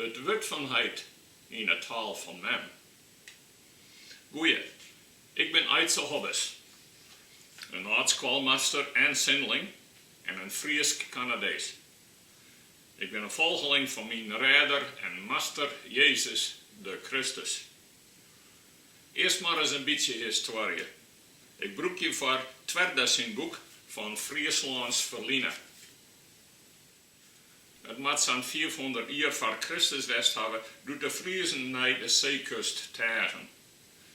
Het Wurd van Heit yn'e Taal van mem. Goeie, ik ben Aitse Hobbes, een aartskwalmaster en sinling en een Frysk Canadees. Ik ben een volgeling van mijn redder en master Jezus de Christus. Eerst maar eens een beetje historie. Ik broek je voor Twerda zijn boek van Fryslâns Forline. Het moet zo'n 400 jaar voor Christus west hebben, doet de Friesen naar de zeekust tegen.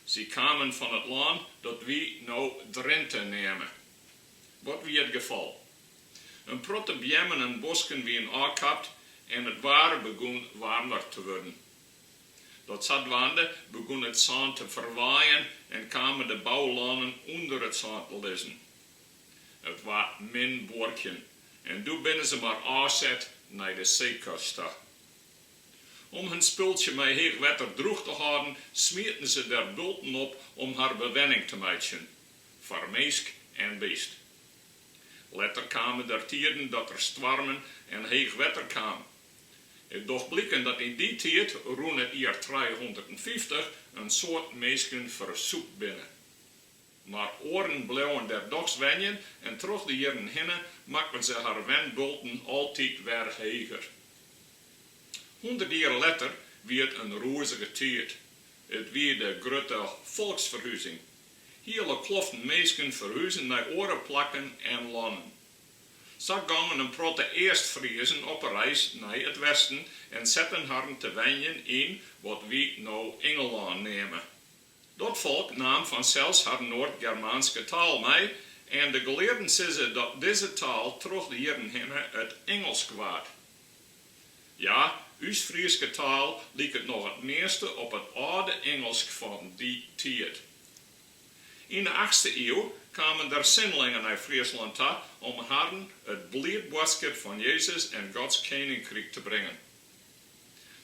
Ze kwamen van het land dat we nou Drenthe nemen. Wat wie het geval? Een protte bjemmen en bosken wie aangekapt en het water begon warmer te worden. Dat zadwande begon het zand te verwaaien en kwamen de bouwlanden onder het zand te liggen. Het was min boortjen en toen binnen ze maar aanzet naar de zeekust. Om hun spultje met heeg wetter droog te houden, smieten ze der bulten op om haar bewenning te maken, voor meesk en beest. Later kwamen er tijden dat er stormen en heeg wetter kwam. Het doch blikken dat in die tijd, rond het jaar 350, een soort meesken verzoekt binnen. Maar oren bleven der dogs wenjen en troch de jaren hinnen maakten ze haar wendbulten altijd weer heger. 100 jaar later wie het een rozige tijd. Het wie de grote volksverhuizing. Hele kloften meesken verhuizen naar orenplakken en landen. Zo gingen een protte eerst-Friesen op een reis naar het westen en zetten haar te wenjen in wat we nou Engeland nemen. Dat volk nam vanzelfs haar Noord-Germaanse taal mee en de geleerden zeggen dat deze taal troch de jaren heen het Engels kwaad. Ja, uw Fryske taal liep het nog het meeste op het oude Engels van die tijd. In de 8e eeuw kwamen er sinlingen naar Friesland toe om haar het blijdboodschap van Jezus en Gods koninkrijk te brengen.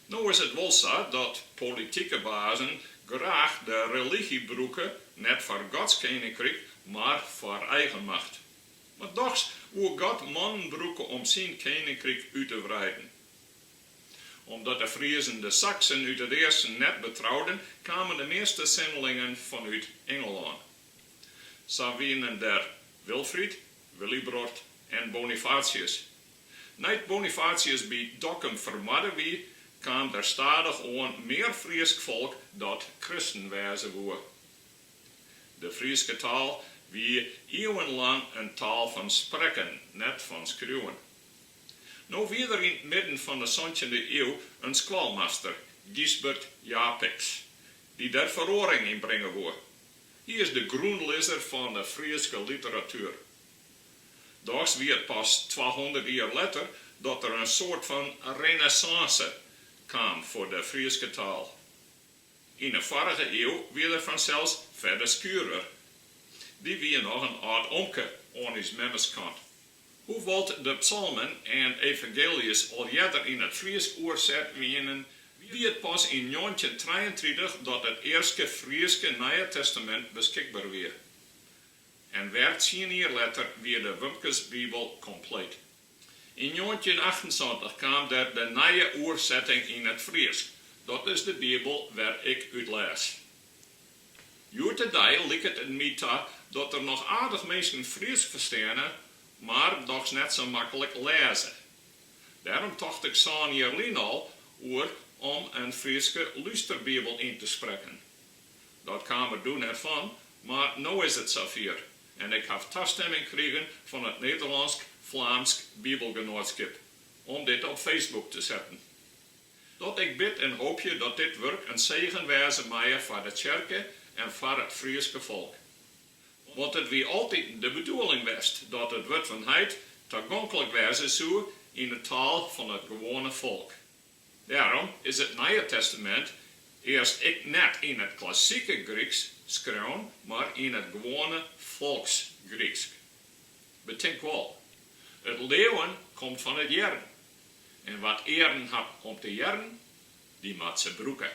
Nou is het wel zo dat politieke bazen graag de religie broeken, net voor Gods koninkrijk, maar voor eigen macht. Maar toch hoe God mannen broeken om zijn koninkrijk uit te breiden. Omdat de Friesen de Saksen uit het eerste net betrouwden, kwamen de meeste sinlingen vanuit Engeland. Zo wienen der Wilfried, Willibrord en Bonifatius. Nadat Bonifatius bij Dokkum vermadden wie, kwam er stadig aan meer Frysk volk dat christen wezen woe. De Fryske taal wie eeuwenlang een taal van spreken, net van schreeuwen. Nou wie er in het midden van de 17e eeuw een skwalmaster, Gisbert Japiks, die der verroring inbrengen woe. Hij is de groenlezer van de Fryske literatuur. Dags wie het pas 200 jaar later dat er een soort van renaissance kwam voor de Fryske taal. In de vorige eeuw wie er vanzelfs verder skuurder. Die wie nog een oud omke aan his memmeskant. Hoewel de psalmen en evangelies al eerder in het Fries oorzet wienen, wie het pas in 1933 dat het eerste Fryske Nieuwe Testament beschikbaar werd. En werd 10 jaar later weer de Fryske Bibel compleet. In 1928 kwam er de nieuwe oorzetting in het Fries. Dat is de Bijbel waar ik uit lees. Juttedij lijkt het in mij toe dat er nog aardig mensen Fries verstaan, maar nog net zo makkelijk lezen. Daarom dacht ik zo'n jaar al om een Fryske luisterbibel in te spreken. Dat kan we doen ervan, maar nu is het zover. En ik heb toestemming gekregen van het Nederlands-Vlaams Bijbelgenootschap om dit op Facebook te zetten. Dat ik bid en hoop je dat dit werk een zegen wezen mij voor de kerken en voor het Fryske volk. Want het wie altijd de bedoeling was dat het Wurd van Heit toegankelijk wezen zou in de taal van het gewone volk. Daarom is het Nieuwe Testament eerst ik net in het klassieke Grieks schrijven, maar in het gewone volksgrieks. Bedenk wel, het leven komt van het jaren. En wat eren hebt om te jaren, die moet ze broeken.